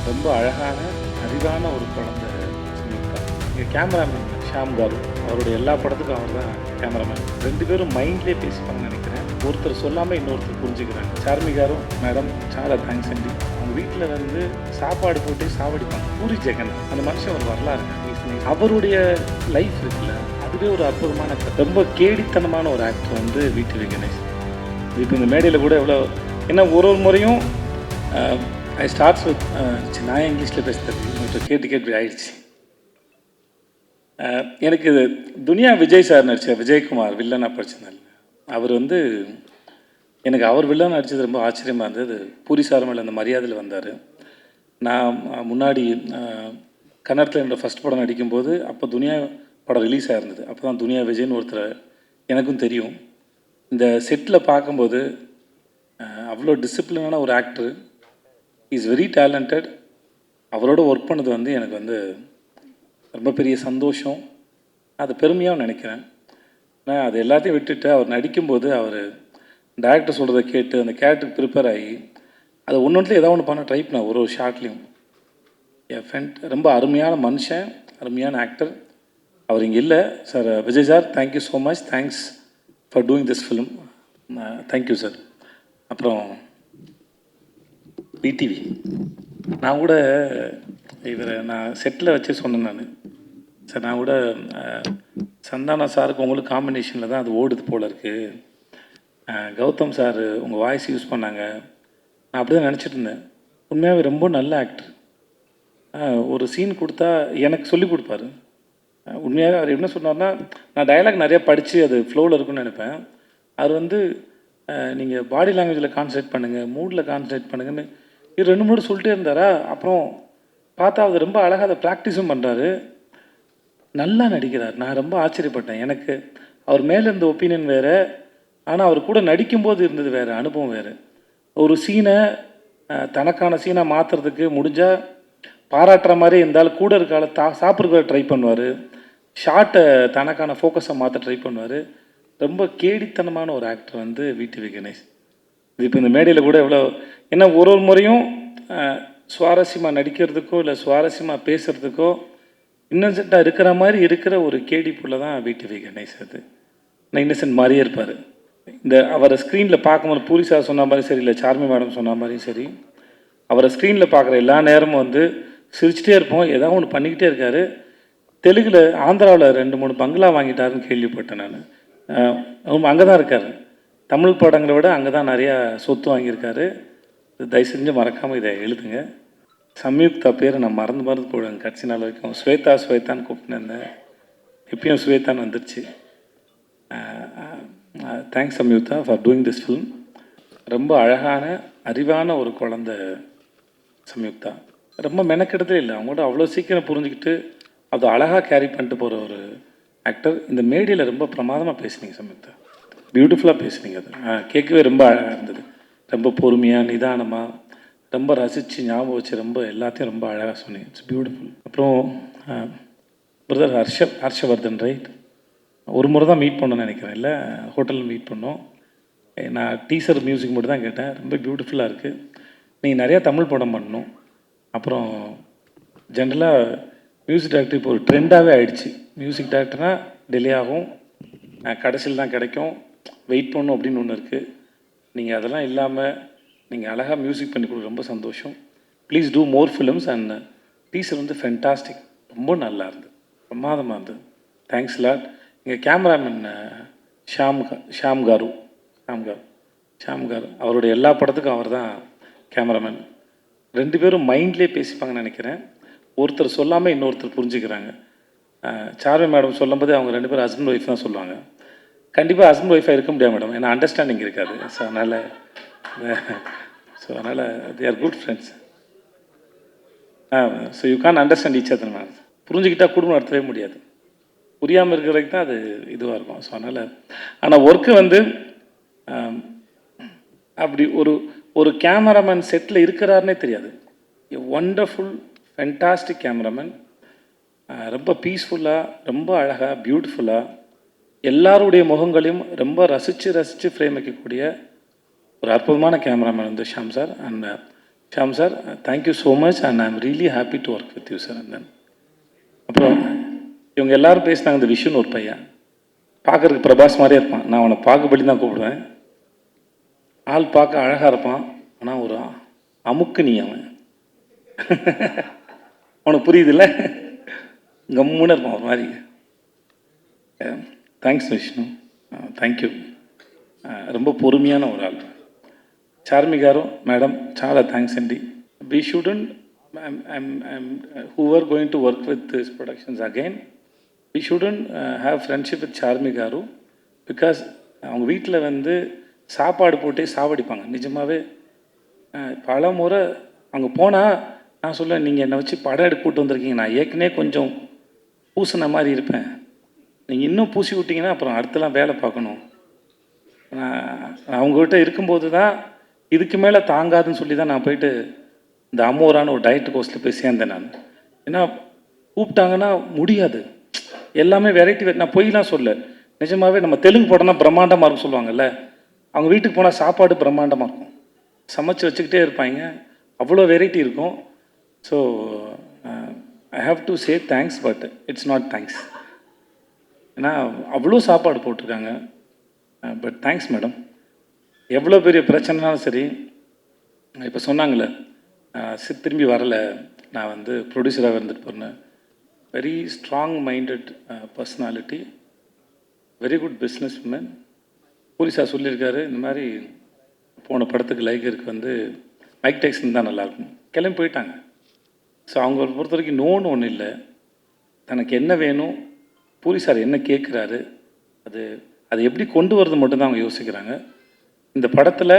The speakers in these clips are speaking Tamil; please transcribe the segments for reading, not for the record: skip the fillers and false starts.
ரொம்ப அழகான, அறிவான ஒரு குழந்தை சுமித்ரா. இங்கே கேமராமேன் ஷாம் காரு. அவருடைய எல்லா படத்துக்கும் அவர் தான் கேமராமேன். 2 பேரும் மைண்ட்லேயே பேசிப்பாங்கன்னு நினைக்கிறேன். ஒருத்தர் சொல்லாமல் இன்னொருத்தர் புரிஞ்சுக்கிறாங்க. சார்மி காரும் மேடம் చాలా థ్యాంక్స్ అండి. அவங்க வீட்டில் வந்து சாப்பாடு போட்டு சாவடிப்பாங்க. பூரி ஜெகன் அந்த மனுஷன் ஒரு வரலாறு. அவருடைய லைஃப் இருக்குல்ல, அதுவே ஒரு அற்புதமான ரொம்ப கேடித்தனமான ஒரு ஆக்டர் வந்து வீட்டு கணேஷ். இப்போ இந்த மேடையில் கூட எவ்வளோ ஏன்னா ஒரு முறையும் ஐ ஸ்டார்ட்ஸ் வித் நான் இங்கிலீஷில் பேசுகிறது கேட்டு கேட்டு ஆயிடுச்சு. எனக்கு இது துனியா விஜய் சார் நடித்த விஜயகுமார் வில்லனாக படிச்சிருந்தாங்க. அவர் வந்து எனக்கு அவர் வில்லன் நடித்தது ரொம்ப ஆச்சரியமாக இருந்தது. பூரி சார் மேலே அந்த மரியாதையில் வந்தார். நான் முன்னாடி கன்னடத்தில் என்னோடய ஃபஸ்ட் படம் நடிக்கும்போது அப்போ துனியா படம் ரிலீஸ் ஆகிருந்தது. அப்போ தான் துனியா விஜய்னு ஒருத்தர் எனக்கும் தெரியும். இந்த செட்டில் பார்க்கும்போது அவ்வளோ டிசிப்ளினான ஒரு ஆக்டர், இஸ் வெரி டேலண்டட். அவரோட ஒர்க் பண்ணது வந்து எனக்கு வந்து ரொம்ப பெரிய சந்தோஷம், அது பெருமையாக நினைக்கிறேன். நான் அது எல்லாத்தையும் விட்டுட்டு அவர் நடிக்கும்போது அவர் டேரக்டர் சொல்கிறத கேட்டு அந்த கேரக்டருக்கு ப்ரிப்பேர் ஆகி அதை ஒன்றுல ஏதாவது ஒன்று பண்ண ட்ரை பண்ணேன். ஒரு ஷார்ட்லேயும் என் ஃப்ரெண்ட் ரொம்ப அருமையான மனுஷன், அருமையான ஆக்டர். அவர் இங்கே இல்லை sir. Vijay sir, thank you so much. Thanks for doing this film. Thank you sir. அப்புறம் பிடிவி நான் கூட இவரை நான் செட்டில் வச்சு சொன்னேன். சார் நான் கூட சந்தானா சாருக்கு உங்களுக்கு காம்பினேஷனில் தான் அது ஓடுது போல் இருக்குது. கௌதம் சார் உங்கள் வாய்ஸ் யூஸ் பண்ணாங்க. நான் அப்படி தான் நினச்சிட்டு இருந்தேன். உண்மையாகவே ரொம்ப நல்ல ஆக்டர். ஒரு சீன் கொடுத்தா எனக்கு சொல்லி கொடுப்பாரு. உண்மையாக அவர் என்ன சொன்னார்னா, நான் டயலாக் நிறையா படித்து அது ஃப்ளோவில் இருக்குன்னு நினைப்பேன். அவர் வந்து நீங்கள் பாடி லாங்குவேஜில் கான்சன்ட்ரேட் பண்ணுங்கள், மூடில் கான்சன்ட்ரேட் பண்ணுங்கன்னு இது 2-3 சொல்லிட்டே இருந்தாரா. அப்புறம் பார்த்தா அவர் ரொம்ப அழகாக அதை ப்ராக்டிஸும் பண்ணுறாரு, நல்லா நடிக்கிறார். நான் ரொம்ப ஆச்சரியப்பட்டேன். எனக்கு அவர் மேலே இருந்த ஒப்பீனியன் வேறு, ஆனால் அவர் கூட நடிக்கும்போது இருந்தது வேறு, அனுபவம் வேறு. ஒரு சீனை தனக்கான சீனை மாற்றுறதுக்கு முடிஞ்சால் பாராட்டுற மாதிரி இருந்தாலும் கூட இருக்கால சாப்பிட்றத ட்ரை பண்ணுவார். ஷார்ட்டை தனக்கான ஃபோக்கஸை மாற்ற ட்ரை பண்ணுவார். ரொம்ப கேடித்தனமான ஒரு ஆக்டர் வந்து விடிவி கணேஷ். இது இப்போ இந்த மேடையில் கூட எவ்வளோ ஏன்னா ஒரு முறையும் சுவாரஸ்யமாக நடிக்கிறதுக்கோ இல்லை சுவாரஸ்யமாக பேசுகிறதுக்கோ இன்னசென்ட்டாக இருக்கிற மாதிரி இருக்கிற ஒரு கேடி புள்ள தான் விடிவி கணேஷ். அது நான் இன்னசென்ட் மாதிரியே இருப்பார். இந்த அவரை ஸ்க்ரீனில் பார்க்கும்போது பூரி சார் சொன்ன மாதிரி சரி, இல்லை சார்மி மேடம் சொன்ன மாதிரியும் சரி, அவரை ஸ்க்ரீனில் பார்க்குற எல்லா நேரமும் வந்து சிரிச்சிட்டே இருப்போம். ஏதாவது ஒன்று பண்ணிக்கிட்டே இருக்கார். தெலுங்கில் ஆந்திராவில் 2-3 பங்களா வாங்கிட்டாருன்னு கேள்விப்பட்டேன் நான். அங்கே தான் இருக்கார். தமிழ் படங்களை விட அங்கே தான் நிறையா சொத்து வாங்கியிருக்காரு. தயவு செஞ்சு மறக்காமல் இதை எழுதுங்க. சம்யுக்தா பேரை நான் மறந்து போடுவேன் கடைசி நாள் வரைக்கும். ஸ்வேதான்னு கூப்பிட்டுருந்தேன். இப்பயும் ஸ்வேதான்னு வந்துருச்சு. Thanks Samyuktha for doing this film. ரொம்ப அழகான அறிவான ஒரு குழந்தை சம்யுக்தா. ரொம்ப மெனக்கெடுதே இல்லை. அவங்களோட அவ்வளோ சீக்கிரம் புரிஞ்சுக்கிட்டு அது அழகாக கேரி பண்ணிட்டு போகிற ஒரு ஆக்டர். இந்த மேடையில் ரொம்ப பிரமாதமாக பேசுனீங்க சம்யுக்தா, பியூட்டிஃபுல்லாக பேசுனீங்க. அது கேட்கவே ரொம்ப அழகாக இருந்தது. ரொம்ப பொறுமையாக நிதானமாக ரொம்ப ரசித்து ஞாபகம் வச்சு ரொம்ப எல்லாத்தையும் ரொம்ப அழகாக சொன்னீங்க. It's beautiful. அப்புறம் பிரதர் ஹர்ஷவர்தன் ரைட், ஒரு முறை தான் மீட் பண்ணணும்னு நினைக்கிறேன். இல்லை ஹோட்டலில் மீட் பண்ணோம். நான் டீசர் மியூசிக் மட்டும் தான் கேட்டேன். ரொம்ப பியூட்டிஃபுல்லாக இருக்குது. நீங்கள் நிறையா தமிழ் படம் பண்ணணும். அப்புறம் ஜென்ரலாக மியூசிக் டைரக்டர் இப்போ ஒரு ட்ரெண்டாகவே ஆகிடுச்சு. மியூசிக் டைரக்டர்னால் டிலே ஆகும், கடைசியில் தான் கிடைக்கும், வெயிட் பண்ணணும் அப்படின்னு ஒன்று இருக்குது. நீங்கள் அதெல்லாம் இல்லாமல் நீங்கள் அழகாக மியூசிக் பண்ணி கொடுக்க ரொம்ப சந்தோஷம். Please do more films. And teaser வந்து ஃபென்டாஸ்டிக், ரொம்ப நல்லா இருந்தது, பிரமாதமாக இருந்தது. Thanks lot. எங்கள் கேமராமேன் ஷாம் காரு அவருடைய எல்லா படத்துக்கும் அவர் தான் கேமராமேன். 2 பேரும் மைண்ட்லேயே பேசிப்பாங்கன்னு நினைக்கிறேன். ஒருத்தர் சொல்லாமல் இன்னொருத்தர் புரிஞ்சுக்கிறாங்க. சார்மி மேடம் சொல்லும்போது அவங்க 2 பேரும் ஹஸ்பண்ட் ஒய்ஃப் தான் சொல்லுவாங்க. கண்டிப்பாக ஹஸ்பண்ட் ஒய்ஃபாக இருக்க முடியாது மேடம், ஏன்னா அண்டர்ஸ்டாண்டிங் இருக்காது. ஸோ அதனால் they are good friends. So you can understand each other ma'am. புரிஞ்சுக்கிட்டால் குடும்பம் நடத்தவே முடியாது. புரியாமல் இருக்கிறதுக்கு தான் அது இதுவாக இருக்கும். ஸோ அதனால் ஆனால் ஒர்க்கு வந்து அப்படி ஒரு கேமராமேன் செட்டில் இருக்கிறாருன்னே தெரியாது. Wonderful fantastic cameraman. ரொம்ப பீஸ்ஃபுல்லாக, ரொம்ப அழகாக, பியூட்டிஃபுல்லாக எல்லாருடைய முகங்களையும் ரொம்ப ரசித்து ஃப்ரேம் வைக்கக்கூடிய ஒரு அற்புதமான கேமராமேன் வந்து Sham sir. And Shyam sir, thank you so much and I am really happy to work with you sir. And then அப்புறம் இவங்க எல்லாரும் பேசினாங்க, இந்த விஷுன்னு ஒரு பையன் பார்க்கறதுக்கு பிரபாஸ் மாதிரியே இருப்பான். நான் அவனை பாகுபலி தான் கூப்பிடுவேன். ஆள் பார்க்க அழகாக இருப்பான், ஆனால் ஒரு அமுக்கு நீ அவன். அவனுக்கு புரியுதுல்ல, கம்முன்னு இருப்பான் ஒரு மாதிரி. Thanks Vishnu, thank you. ரொம்ப பொறுமையான ஒரு ஆள். చార్మి గారు, మేడం చాలా థ్యాంక్స్ అండి. We shouldn't whoever going to work with this productions again, we shouldn't have friendship with Charmi గారు பிகாஸ் அவங்க வீட்டில் வந்து சாப்பாடு போட்டே சாவடிப்பாங்க. நிஜமாகவே பல முறை அங்கே போனால் நான் சொல்லுவேன், நீங்கள் என்னை வச்சு படம் எடுக்க கூட்டு வந்திருக்கீங்க, நான் ஏற்கனவே கொஞ்சம் பூசின மாதிரி இருப்பேன், நீங்கள் இன்னும் பூசி விட்டிங்கன்னா அப்புறம் அடுத்தலாம் வேலை பார்க்கணும். நான் அவங்ககிட்ட இருக்கும்போது தான் இதுக்கு மேலே தாங்காதுன்னு சொல்லி தான் நான் போயிட்டு இந்த அமோரான ஒரு டயட் கோர்ஸில் போய் சேர்ந்தேன் நான். ஏன்னா கூப்பிட்டாங்கன்னா முடியாது, எல்லாமே வெரைட்டி. நான் பொய்லாம் சொல்ல, நிஜமாகவே நம்ம தெலுங்கு படம்னா பிரம்மாண்டமாக இருக்கும் சொல்லுவாங்கல்ல, அவங்க வீட்டுக்கு போனால் சாப்பாடு பிரம்மாண்டமாக இருக்கும், சமைச்சு வச்சுக்கிட்டே இருப்பாங்க, அவ்வளோ வெரைட்டி இருக்கும். So I have to say thanks, but it's not thanks. ஏன்னா அவ்வளோ சாப்பாடு போட்டிருக்காங்க. But thanks madam. எவ்வளோ பெரிய பிரச்சனைனாலும் சரி, இப்போ சொன்னாங்களே திரும்பி வரலை, நான் வந்து ப்ரொடியூசராக இருந்துட்டு போகிறேன். Very strong minded personality, very good business woman. போலீஸாக சொல்லியிருக்காரு, இந்த மாதிரி போன படத்துக்கு லைகருக்கு வந்து மைக் டைசன் தான் நல்லாயிருக்கும், கிளம்பி போயிட்டாங்க. ஸோ அவங்க பொறுத்த வரைக்கும் நோன்னு ஒன்றும் இல்லை, தனக்கு என்ன வேணும், போலீஸார் என்ன கேட்குறாரு, அது எப்படி கொண்டு வரது மட்டும்தான் அவங்க யோசிக்கிறாங்க. இந்த படத்தில்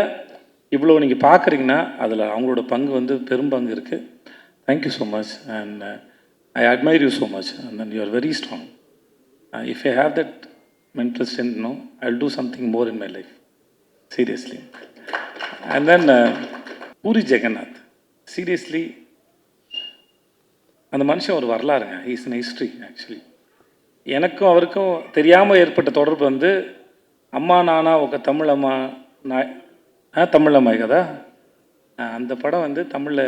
இவ்வளோ நீங்கள் பார்க்குறீங்கன்னா அதில் அவங்களோட பங்கு வந்து பெரும்பங்கு இருக்குது. Thank you so much and I admire you so much and then you are very strong. If I have that mental strength, no, I will do something more in my life, seriously. And then Puri Jagannath, seriously அந்த மனுஷன் ஒரு வரலாறுங்க. Is in history actually. எனக்கும் அவருக்கும் தெரியாமல் ஏற்பட்ட தொடர்பு வந்து అమ్మా నాన్న ఒక తమిళమ్మ தமிழம்மாய் கதா, அந்த படம் வந்து தமிழில்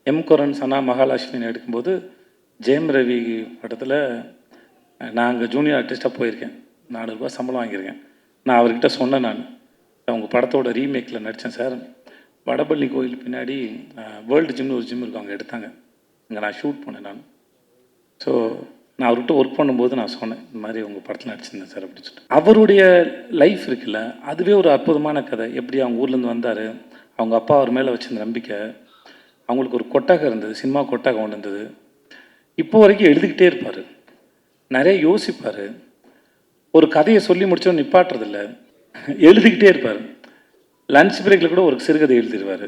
எம் குரன் சனா மகாலட்சுமின்னு எடுக்கும்போது ஜெயம் ரவி படத்தில் நான் அங்கே ஜூனியர் ஆர்டிஸ்ட்டாக போயிருக்கேன், 400 ரூபா சம்பளம் வாங்கியிருக்கேன். நான் அவர்கிட்ட சொன்னேன், நான் அவங்க படத்தோட ரீமேக்கில் நடித்தேன் சார், வடபள்ளி கோயில் பின்னாடி வேர்ல்டு ஜிம்னு ஒரு ஜிம் இருக்கும், அங்கே எடுத்தாங்க, அங்கே நான் ஷூட் பண்ணேன் நான். ஸோ நான் அவர்கிட்ட ஒர்க் பண்ணும்போது நான் சொன்னேன், இந்த மாதிரி உங்கள் படத்தில் நடிச்சிருந்தேன் சார் அப்படின்னு சொல்லிட்டு. அவருடைய லைஃப் இருக்குல்ல, அதுவே ஒரு அற்புதமான கதை. எப்படி அவங்க ஊர்லேருந்து வந்தார், அவங்க அப்பா அவர் மேலே வச்சிருந்த நம்பிக்கை, அவங்களுக்கு ஒரு கொட்டகம் இருந்தது, சினிமா கொட்டகம் ஒன்று இருந்தது. இப்போ வரைக்கும் எழுதிக்கிட்டே இருப்பார், நிறைய யோசிப்பார், ஒரு கதையை சொல்லி முடிச்சோன்னு நிப்பாட்டுறதில்ல, எழுதிக்கிட்டே இருப்பார். லன்ச் பிரேக்கில் கூட ஒரு சிறுகதை எழுதிடுவார்.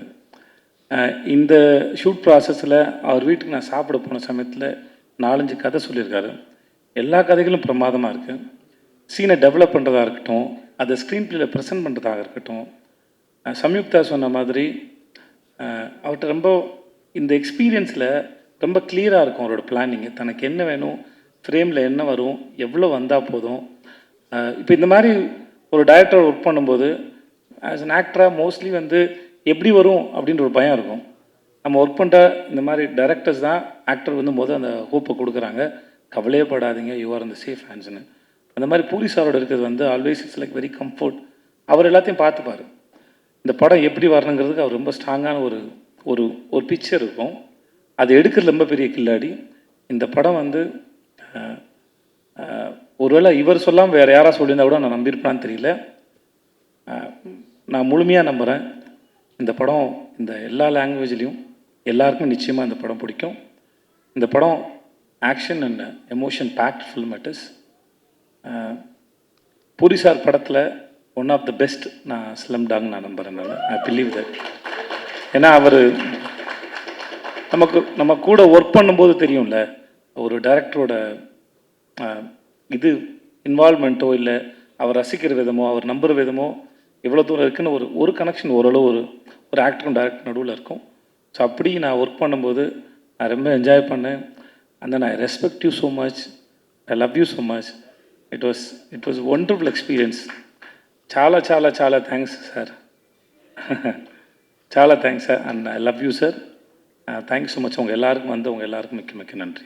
இந்த ஷூட் ப்ராசஸில் அவர் வீட்டுக்கு நான் சாப்பிட போன சமயத்தில் 4-5 கதை சொல்லியிருக்காரு. எல்லா கதைகளும் பிரமாதமாக இருக்குது. சீனை டெவலப் பண்ணுறதா இருக்கட்டும், அதை ஸ்க்ரீன் பிளேயில் ப்ரெசென்ட் பண்ணுறதாக இருக்கட்டும். சம்யுக்தா சொன்ன மாதிரி அவர்கிட்ட ரொம்ப இந்த எக்ஸ்பீரியன்ஸில் ரொம்ப கிளியராக இருக்கும் அவரோட பிளானிங்கு. தனக்கு என்ன வேணும், ஃப்ரேமில் என்ன வரும், எவ்வளோ வந்தால் போதும். இப்போ இந்த மாதிரி ஒரு டைரக்டர் ஒர்க் பண்ணும்போது ஆஸ் அன் ஆக்டராக மோஸ்ட்லி வந்து எப்படி வரும் அப்படின்ற ஒரு பயம் இருக்கும். நம்ம ஒர்க் பண்ணுற இந்த மாதிரி டைரக்டர்ஸ் தான் ஆக்டர் வந்து அந்த ஹோப்பை கொடுக்குறாங்க, கவலையே படாதீங்க, யூ ஆர் இந்த சேஃப் ஹேண்ட்ஸ்னு. அந்த மாதிரி போலீஸாரோட இருக்கிறது வந்து always it's like very comfort. அவர் எல்லாத்தையும் பார்த்துப்பார். இந்த படம் எப்படி வரணுங்கிறதுக்கு அவர் ரொம்ப ஸ்ட்ராங்கான ஒரு ஒரு ஒரு பிக்சர் இருக்கும், அது எடுக்கிறது ரொம்ப பெரிய கில்லாடி. இந்த படம் வந்து ஒருவேளை இவர் சொல்லாமல் வேறு யாராக சொல்லியிருந்தா கூட நான் நம்பியிருப்பான்னு தெரியல. நான் முழுமையாக நம்புகிறேன், இந்த படம் இந்த எல்லா லாங்குவேஜ்லேயும் எல்லாருக்கும் நிச்சயமாக இந்த படம் பிடிக்கும். இந்த படம் action and emotion packed film. It is Puri sir படத்தில் ஒன் ஆஃப் த பெஸ்ட். நான் ஸ்லம் டாக் நான் நம்புகிறேன், நான் ஐ பிலீவ் தட். ஏன்னா அவர் நம்ம கூட ஒர்க் பண்ணும்போது தெரியும்ல, ஒரு டைரக்டரோட இது இன்வால்மெண்ட்டோ இல்லை அவர் ரசிக்கிற விதமோ அவர் நம்புகிற விதமோ எவ்வளோ தூரம் இருக்குன்னு ஒரு கனெக்ஷன் ஓரளவு ஒரு ஆக்டரும் டைரக்டர் நடுவில் இருக்கும். ஸோ அப்படி நான் ஒர்க் பண்ணும்போது நான் ரொம்ப என்ஜாய் பண்ணேன். And then I respect you so much, I love you so much. It was wonderful experience. చాలా చాలా చాలా థ్యాంక్స్ సార్. చాలా thanks sir. And I love you sir. Thanks so much. உங்கள் எல்லாருக்கும் வந்து உங்கள் எல்லாருக்கும் மிக்க மிக்க நன்றி.